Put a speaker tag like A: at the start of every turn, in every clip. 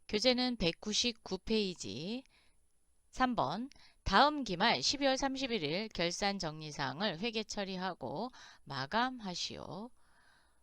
A: 교재는 199페이지. 3번. 다음 기말 12월 31일 결산 정리사항을 회계 처리하고 마감하시오.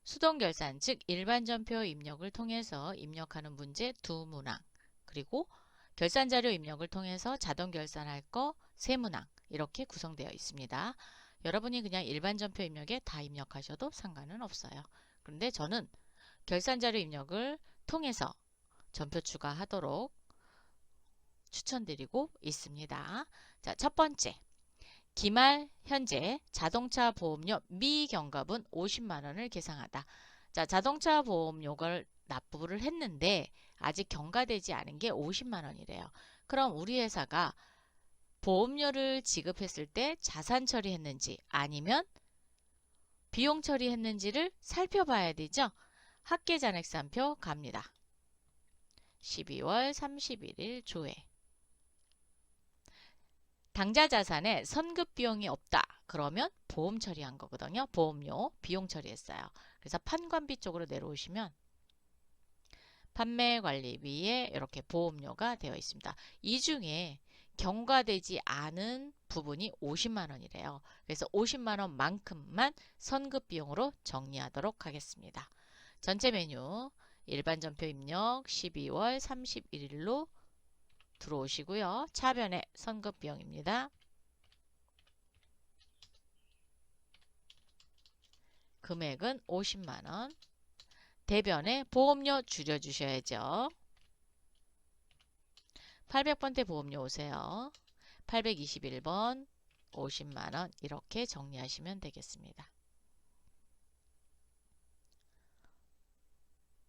A: 수동결산 즉 일반전표 입력을 통해서 입력하는 문제 2문항, 그리고 결산자료 입력을 통해서 자동결산할 거 3문항 이렇게 구성되어 있습니다. 여러분이 그냥 일반전표 입력에 다 입력하셔도 상관은 없어요. 그런데 저는 결산자료 입력을 통해서 전표 추가하도록 추천드리고 있습니다. 자, 첫 번째. 기말 현재 자동차 보험료 미경과분 50만원을 계상하다. 자, 자동차 보험료를 납부를 했는데 아직 경과되지 않은 게 50만원이래요. 그럼 우리 회사가 보험료를 지급했을 때 자산 처리했는지 아니면 비용 처리했는지를 살펴봐야 되죠. 합계잔액산표 갑니다. 12월 31일 조회. 당좌 자산에 선급 비용이 없다. 그러면 보험 처리한 거거든요. 보험료, 비용 처리했어요. 그래서 판관비 쪽으로 내려오시면 판매관리비에 이렇게 보험료가 되어 있습니다. 이 중에 경과되지 않은 부분이 50만 원이래요. 그래서 50만 원만큼만 선급 비용으로 정리하도록 하겠습니다. 전체 메뉴 일반 전표 입력 12월 31일로 들어오시고요. 차변에 선급 비용입니다. 금액은 50만 원. 대변에 보험료 줄여주셔야죠. 800번대 보험료 오세요. 821번 50만원 이렇게 정리하시면 되겠습니다.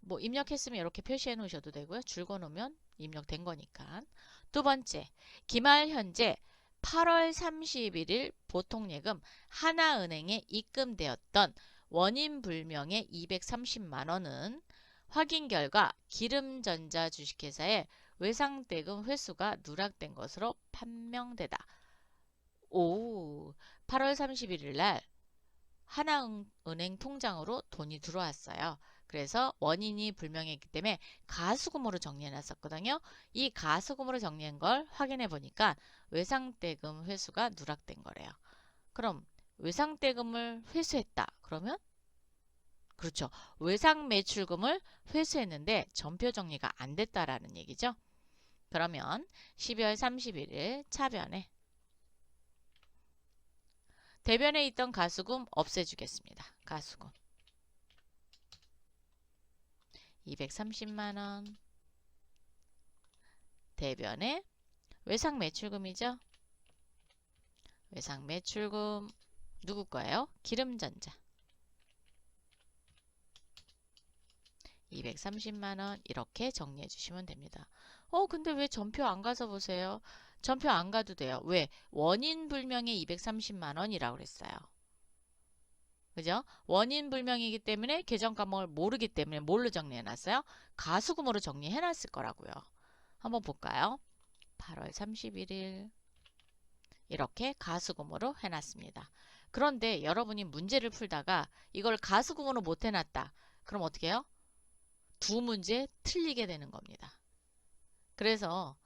A: 뭐 입력했으면 이렇게 표시해 놓으셔도 되고요. 줄거 놓으면 입력된 거니까. 두 번째, 기말 현재 8월 31일 보통예금 하나은행에 입금되었던 원인불명의 230만원은 확인 결과 기름전자 주식회사의 외상대금 회수가 누락된 것으로 판명되다. 오, 8월 31일 날 하나은행 통장으로 돈이 들어왔어요. 그래서 원인이 불명했기 때문에 가수금으로 정리해 놨었거든요. 이 가수금으로 정리한 걸 확인해 보니까 외상대금 회수가 누락된 거래요. 그럼 외상대금을 회수했다. 그러면 그렇죠. 외상매출금을 회수했는데 전표 정리가 안 됐다라는 얘기죠. 그러면 12월 31일 차변에 대변에 있던 가수금 없애주겠습니다. 가수금 230만원. 대변에 외상매출금이죠. 외상매출금 누구 거예요? 기름전자 230만원 이렇게 정리해 주시면 됩니다. 근데 왜 전표 안 가서 보세요? 전표 안 가도 돼요. 왜? 원인 불명의 230만원이라고 그랬어요. 그죠? 원인 불명이기 때문에 계정 과목을 모르기 때문에 뭘로 정리해 놨어요? 가수금으로 정리해 놨을 거라고요. 한번 볼까요? 8월 31일 이렇게 가수금으로 해놨습니다. 그런데 여러분이 문제를 풀다가 이걸 가수금으로 못 해놨다. 그럼 어떻게 해요? 두 문제 틀리게 되는 겁니다. 그래서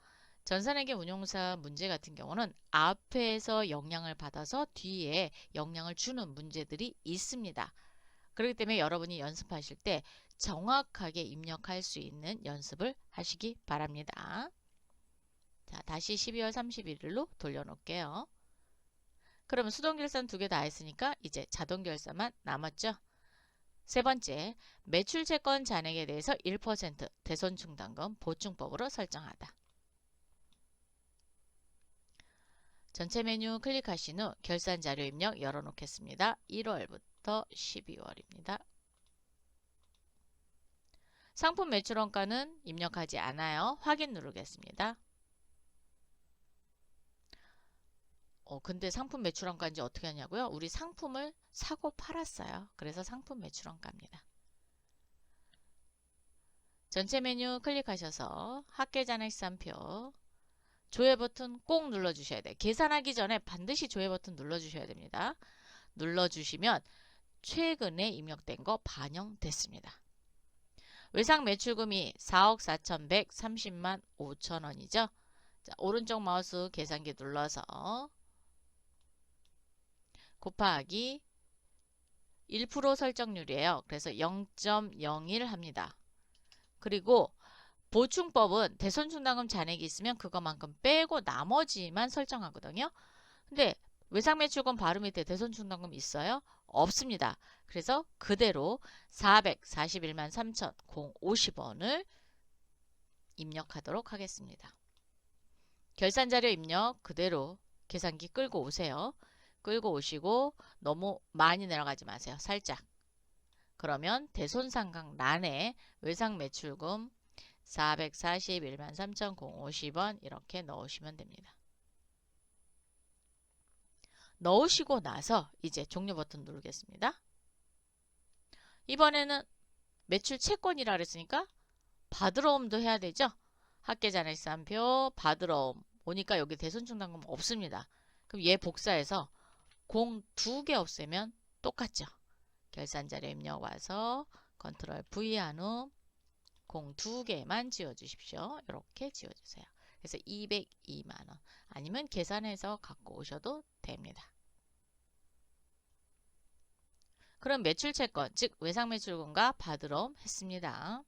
A: 전산회계 운용사 문제 같은 경우는 앞에서 영향을 받아서 뒤에 영향을 주는 문제들이 있습니다. 그렇기 때문에 여러분이 연습하실 때 정확하게 입력할 수 있는 연습을 하시기 바랍니다. 자, 다시 12월 31일로 돌려놓을게요. 그러면 수동결산 두 개 다 했으니까 이제 자동결산만 남았죠. 세 번째, 매출채권 잔액에 대해서 1% 대손충당금 보충법으로 설정하다. 전체 메뉴 클릭하신 후 결산자료 입력 열어놓겠습니다. 1월부터 12월입니다. 상품 매출원가는 입력하지 않아요. 확인 누르겠습니다. 근데 상품 매출원가인지 어떻게 하냐고요? 우리 상품을 사고 팔았어요. 그래서 상품 매출원가입니다. 전체 메뉴 클릭하셔서 합계잔액산표 조회 버튼 꼭 눌러주셔야 돼요. 계산하기 전에 반드시 조회 버튼 눌러주셔야 됩니다. 눌러주시면 최근에 입력된 거 반영됐습니다. 외상 매출금이 4억 4,130만 5천원이죠. 자, 오른쪽 마우스 계산기 눌러서 곱하기 1% 설정률이에요. 그래서 0.01 합니다. 그리고 보충법은 대손충당금 잔액이 있으면 그것만큼 빼고 나머지만 설정하거든요. 근데 외상매출금 바로 밑에 대손충당금 있어요? 없습니다. 그래서 그대로 441만 3,050원을 입력하도록 하겠습니다. 결산자료 입력 그대로 계산기 끌고 오세요. 끌고 오시고 너무 많이 내려가지 마세요. 살짝. 그러면 대손상각란에 외상매출금 441만 3,050원 이렇게 넣으시면 됩니다. 넣으시고 나서 이제 종료 버튼 누르겠습니다. 이번에는 매출 채권이라 그랬으니까 받으러 옴도 해야 되죠. 합계잔액산표 받으러 옴 오니까 여기 대손충당금 없습니다. 그럼 얘 복사해서 공 2개 없애면 똑같죠. 결산자료 입력 와서 컨트롤 V 한 후 공 2개만 지워주십시오. 이렇게 지워주세요. 그래서 202만원 아니면 계산해서 갖고 오셔도 됩니다. 그럼 매출채권 즉 외상매출금과 받으러 했습니다.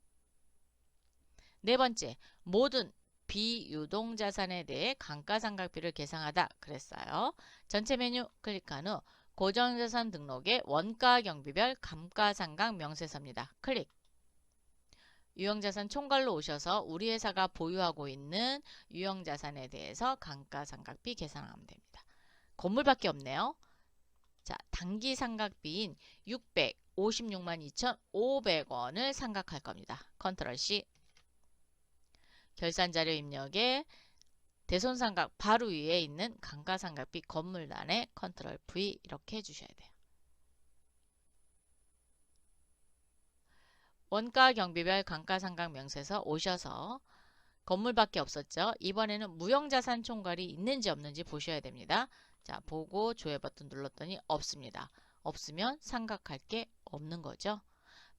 A: 네 번째, 모든 비유동자산에 대해 감가상각비를 계상하다 그랬어요. 전체 메뉴 클릭한 후 고정자산 등록의 원가경비별 감가상각 명세서입니다. 클릭. 유형자산 총괄로 오셔서 우리 회사가 보유하고 있는 유형자산에 대해서 감가상각비 계산하면 됩니다. 건물밖에 없네요. 자, 단기상각비인 656만 2,500원을 상각할 겁니다. 컨트롤 C. 결산자료 입력에 대손상각 바로 위에 있는 감가상각비 건물란에 컨트롤 V 이렇게 해주셔야 돼요. 원가경비별 감가상각 명세서 오셔서 건물밖에 없었죠. 이번에는 무형자산 총괄이 있는지 없는지 보셔야 됩니다. 자, 보고 조회 버튼 눌렀더니 없습니다. 없으면 상각할 게 없는 거죠.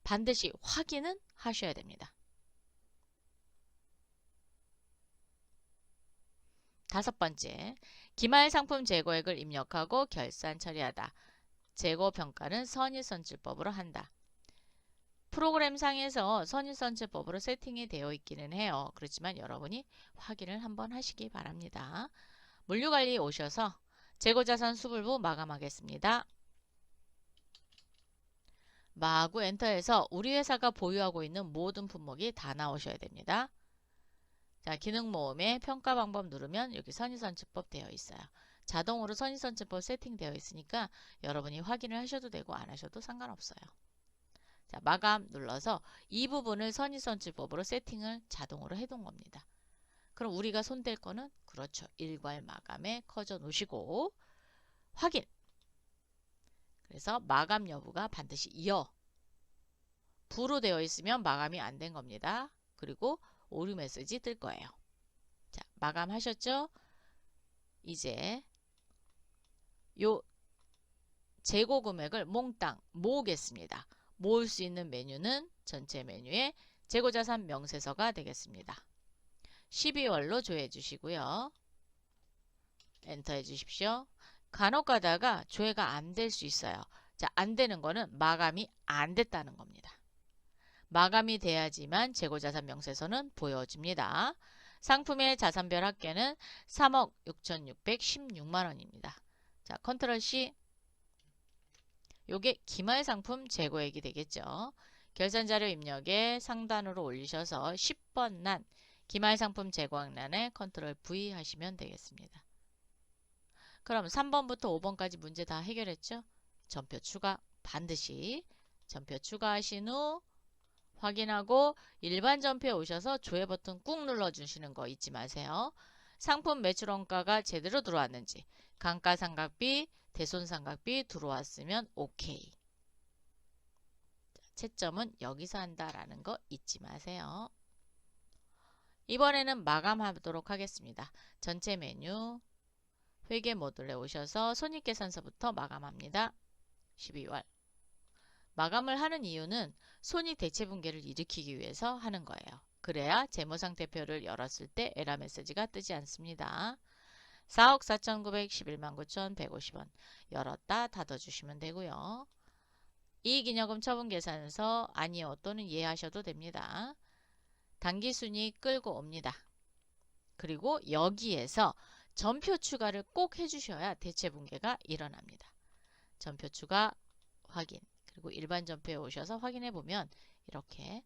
A: 반드시 확인은 하셔야 됩니다. 다섯 번째, 기말상품 재고액을 입력하고 결산 처리하다. 재고평가는 선의선출법으로 한다. 프로그램상에서 선의선출법으로 세팅이 되어 있기는 해요. 그렇지만 여러분이 확인을 한번 하시기 바랍니다. 물류관리에 오셔서 재고자산 수불부 마감하겠습니다. 마구 엔터해서 우리 회사가 보유하고 있는 모든 품목이 다 나오셔야 됩니다. 자, 기능모음에 평가 방법 누르면 여기 선의선출법 되어 있어요. 자동으로 선의선출법 세팅되어 있으니까 여러분이 확인을 하셔도 되고 안 하셔도 상관없어요. 자, 마감 눌러서 이 부분을 선의선출법으로 세팅을 자동으로 해둔 겁니다. 그럼 우리가 손댈 거는 그렇죠. 일괄 마감에 커져 놓으시고 확인. 그래서 마감 여부가 반드시 이어 부로 되어 있으면 마감이 안 된 겁니다. 그리고 오류 메시지 뜰 거예요. 자, 마감하셨죠? 이제 요 재고 금액을 몽땅 모으겠습니다. 모을 수 있는 메뉴는 전체 메뉴에 재고자산 명세서가 되겠습니다. 12월로 조회해 주시고요. 엔터 해 주십시오. 간혹 가다가 조회가 안 될 수 있어요. 자, 안 되는 거는 마감이 안 됐다는 겁니다. 마감이 돼야지만 재고자산 명세서는 보여집니다. 상품의 자산별 합계는 3억 6,616만원입니다. 자, 컨트롤 C. 요게 기말상품 재고액이 되겠죠. 결산자료 입력에 상단으로 올리셔서 10번 란 기말상품 재고액란에 컨트롤 V 하시면 되겠습니다. 그럼 3번부터 5번까지 문제 다 해결했죠? 전표 추가 반드시 전표 추가하신 후 확인하고 일반 전표에 오셔서 조회 버튼 꾹 눌러주시는 거 잊지 마세요. 상품 매출원가가 제대로 들어왔는지 감가상각비, 대손상각비 들어왔으면 오케이. 채점은 여기서 한다라는 거 잊지 마세요. 이번에는 마감하도록 하겠습니다. 전체 메뉴 회계 모듈에 오셔서 손익계산서부터 마감합니다. 12월 마감을 하는 이유는 손익 대체 붕괴를 일으키기 위해서 하는 거예요. 그래야 재무상태표를 열었을 때 에러 메시지가 뜨지 않습니다. 4억 4,911만 9,150원 열었다 닫아주시면 되고요. 이익잉여금 처분계산서 아니요 또는 예 하셔도 됩니다. 당기순이익 끌고 옵니다. 그리고 여기에서 전표 추가를 꼭 해주셔야 대체분괴가 일어납니다. 전표 추가 확인 그리고 일반 전표에 오셔서 확인해 보면 이렇게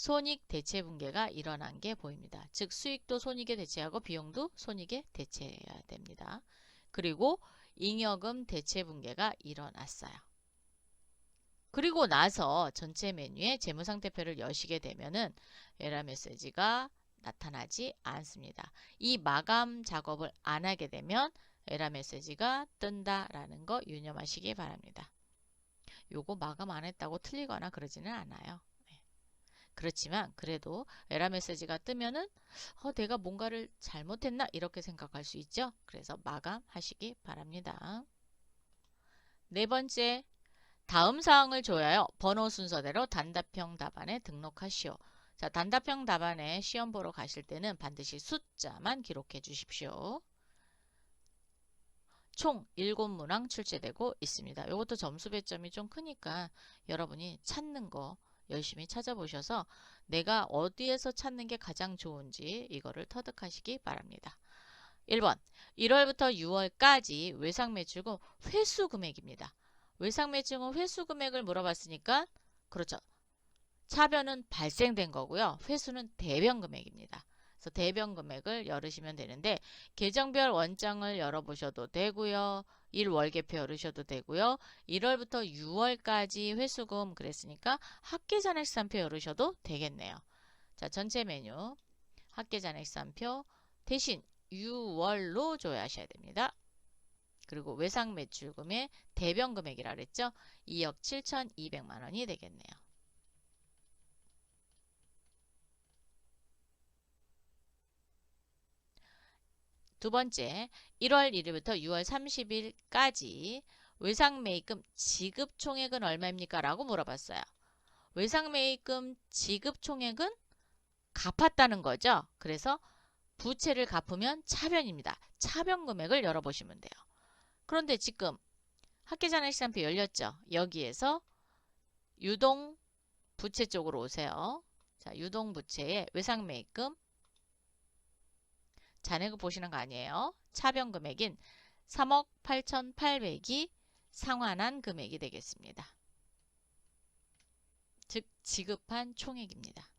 A: 손익 대체분괴가 일어난 게 보입니다. 즉 수익도 손익에 대체하고 비용도 손익에 대체해야 됩니다. 그리고 잉여금 대체분괴가 일어났어요. 그리고 나서 전체 메뉴에 재무상태표를 여시게 되면은 에러 메시지가 나타나지 않습니다. 이 마감 작업을 안 하게 되면 에러 메시지가 뜬다라는 거 유념하시기 바랍니다. 요거 마감 안 했다고 틀리거나 그러지는 않아요. 그렇지만 그래도 에러 메시지가 뜨면은 내가 뭔가를 잘못했나 이렇게 생각할 수 있죠. 그래서 마감하시기 바랍니다. 네 번째, 다음 사항을 줘야요. 번호 순서대로 단답형 답안에 등록하시오. 자, 단답형 답안에 시험 보러 가실 때는 반드시 숫자만 기록해 주십시오. 총 7문항 출제되고 있습니다. 이것도 점수 배점이 좀 크니까 여러분이 찾는 거 열심히 찾아보셔서 내가 어디에서 찾는 게 가장 좋은지 이거를 터득하시기 바랍니다. 1번 1월부터 6월까지 외상매출금 회수 금액입니다. 외상매출금 회수 금액을 물어봤으니까 그렇죠. 차변은 발생된 거고요. 회수는 대변 금액입니다. 그래서 대변 금액을 열으시면 되는데 계정별 원장을 열어보셔도 되고요. 1월계표 열으셔도 되고요. 1월부터 6월까지 회수금 그랬으니까 합계잔액산표 열으셔도 되겠네요. 자, 전체 메뉴 합계잔액산표 대신 6월로 조회하셔야 됩니다. 그리고 외상매출금의 대변 금액이라 그랬죠. 2억 7,200만 원이 되겠네요. 두 번째, 1월 1일부터 6월 30일까지 외상매입금 지급 총액은 얼마입니까? 라고 물어봤어요. 외상매입금 지급 총액은 갚았다는 거죠. 그래서 부채를 갚으면 차변입니다. 차변 금액을 열어보시면 돼요. 그런데 지금 합계잔액시장표 열렸죠. 여기에서 유동 부채 쪽으로 오세요. 자, 유동 부채의 외상매입금 잔액을 보시는 거 아니에요. 차변 금액인 3억 8,800이 상환한 금액이 되겠습니다. 즉 지급한 총액입니다.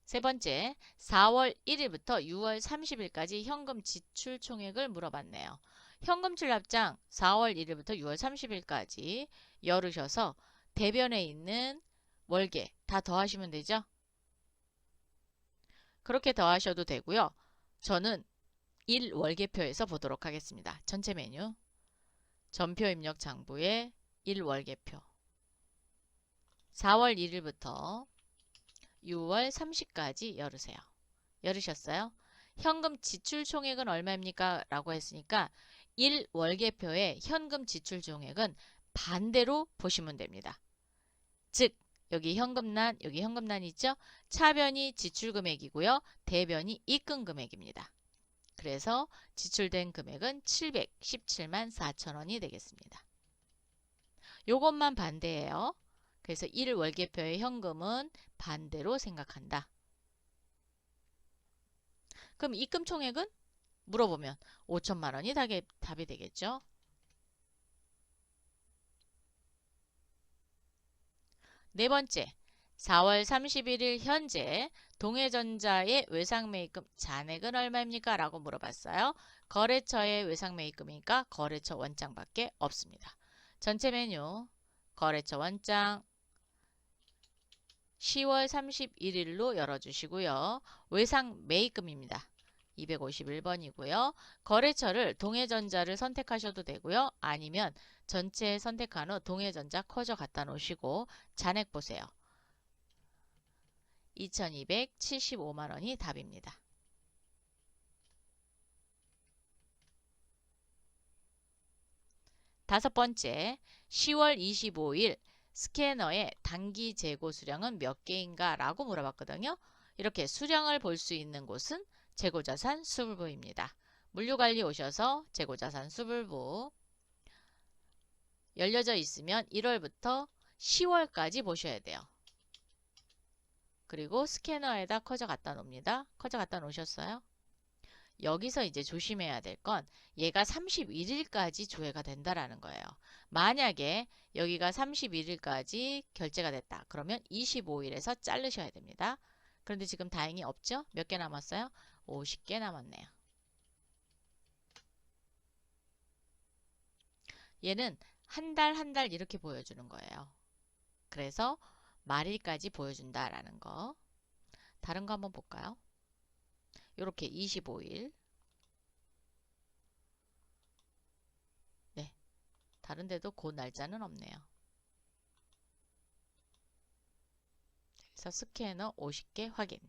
A: 세 번째, 4월 1일부터 6월 30일까지 현금 지출 총액을 물어봤네요. 현금 출납장 4월 1일부터 6월 30일까지 열으셔서 대변에 있는 월계 다 더하시면 되죠. 그렇게 더하셔도 되고요. 저는 1월계표에서 보도록 하겠습니다. 전체 메뉴 전표 입력 장부에 1월계표 4월 1일부터 6월 30일까지 열으세요. 열으셨어요? 현금 지출 총액은 얼마입니까? 라고 했으니까 1월계표의 현금 지출 총액은 반대로 보시면 됩니다. 즉 여기 현금란, 여기 현금란 있죠? 차변이 지출 금액이고요. 대변이 입금 금액입니다. 그래서 지출된 금액은 717만 4천 원이 되겠습니다. 요것만 반대예요. 그래서 1월계표의 현금은 반대로 생각한다. 그럼 입금 총액은? 물어보면 5천만 원이 답이 되겠죠. 네 번째, 4월 31일 현재 동해전자의 외상매입금 잔액은 얼마입니까? 라고 물어봤어요. 거래처의 외상매입금이니까 거래처 원장밖에 없습니다. 전체 메뉴 거래처 원장 10월 31일로 열어주시고요. 외상매입금입니다. 251번이고요. 거래처를 동해전자를 선택하셔도 되고요. 아니면 전체 선택한 후 동해전자 커져 갖다 놓으시고 잔액 보세요. 2,275만 원이 답입니다. 다섯 번째, 10월 25일 스캐너의 단기 재고 수량은 몇 개인가 라고 물어봤거든요. 이렇게 수량을 볼 수 있는 곳은 재고자산 수불부입니다. 물류관리 오셔서 재고자산 수불부 열려져 있으면 1월부터 10월까지 보셔야 돼요. 그리고 스캐너에다 커져 갖다 놓습니다. 커져 갖다 놓으셨어요? 여기서 이제 조심해야 될 건 얘가 31일까지 조회가 된다라는 거예요. 만약에 여기가 31일까지 결제가 됐다. 그러면 25일에서 자르셔야 됩니다. 그런데 지금 다행히 없죠? 몇 개 남았어요? 50개 남았네요. 얘는 한 달 한 달 이렇게 보여주는 거예요. 그래서 말일까지 보여준다라는 거. 다른 거 한번 볼까요? 이렇게 25일. 네, 다른 데도 그 날짜는 없네요. 그래서 스캐너 50개 확인.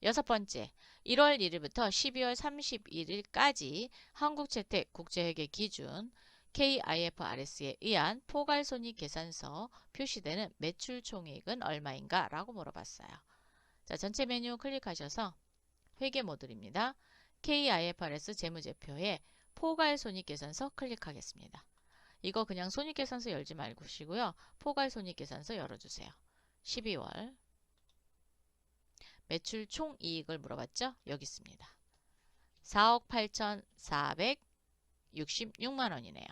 A: 여섯 번째, 1월 1일부터 12월 31일까지 한국채택 국제회계 기준 KIFRS에 의한 포괄손익계산서 표시되는 매출 총액은 얼마인가 라고 물어봤어요. 자, 전체 메뉴 클릭하셔서 회계 모듈입니다. KIFRS 재무제표에 포괄손익계산서 클릭하겠습니다. 이거 그냥 손익계산서 열지 말고시고요. 포괄손익계산서 열어주세요. 12월 매출 총이익을 물어봤죠? 여기 있습니다. 4억 8,466만 원이네요.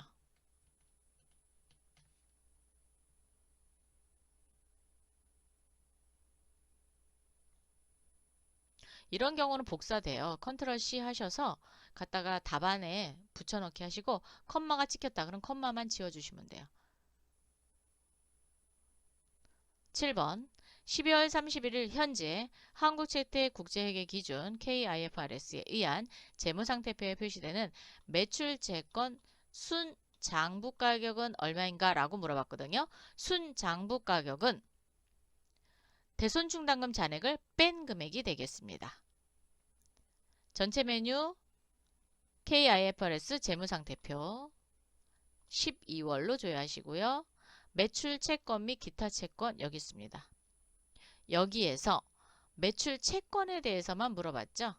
A: 이런 경우는 복사돼요. 컨트롤 C 하셔서 갖다가 답안에 붙여넣기 하시고 컴마가 찍혔다. 그럼 컴마만 지워주시면 돼요. 7번 12월 31일 현재 한국채택 국제회계 기준 KIFRS에 의한 재무상태표에 표시되는 매출채권 순장부가격은 얼마인가 라고 물어봤거든요. 순장부가격은 대손충당금 잔액을 뺀 금액이 되겠습니다. 전체 메뉴 KIFRS 재무상태표 12월로 조회하시고요. 매출 채권 및 기타 채권 여기 있습니다. 여기에서 매출 채권에 대해서만 물어봤죠.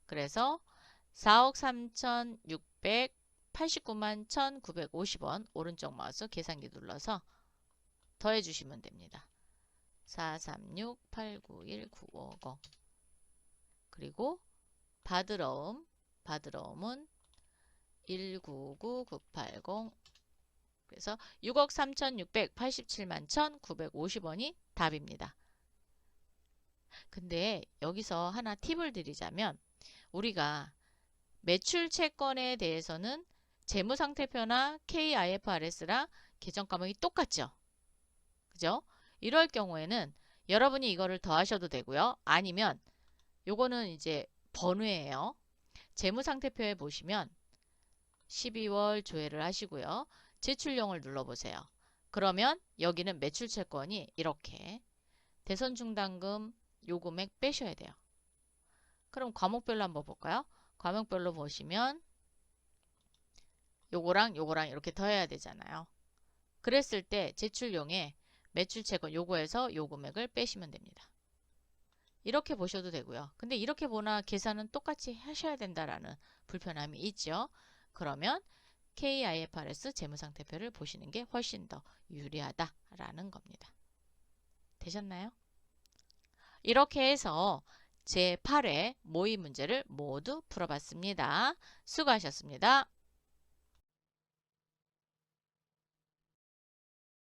A: 그래서 4억 3,689만 1,950원 오른쪽 마우스 계산기 눌러서 더해 주시면 됩니다. 436-891-950 그리고 받으러움은 199-980 그래서 6억 3,687만 1,950원이 답입니다. 근데 여기서 하나 팁을 드리자면 우리가 매출 채권에 대해서는 재무상태표나 KIFRS랑 계정 과목이 똑같죠? 그죠? 이럴 경우에는 여러분이 이거를 더하셔도 되고요. 아니면 요거는 이제 번외예요. 재무상태표에 보시면 12월 조회를 하시고요. 제출용을 눌러보세요. 그러면 여기는 매출채권이 이렇게 대손충당금 요금액 빼셔야 돼요. 그럼 과목별로 한번 볼까요? 과목별로 보시면 요거랑 요거랑 이렇게 더해야 되잖아요. 그랬을 때 제출용에 매출채권 요거에서 요 금액을 빼시면 됩니다. 이렇게 보셔도 되고요. 근데 이렇게 보나 계산은 똑같이 하셔야 된다라는 불편함이 있죠. 그러면 KIFRS 재무상태표를 보시는 게 훨씬 더 유리하다라는 겁니다. 되셨나요? 이렇게 해서 제8회 모의 문제를 모두 풀어봤습니다. 수고하셨습니다.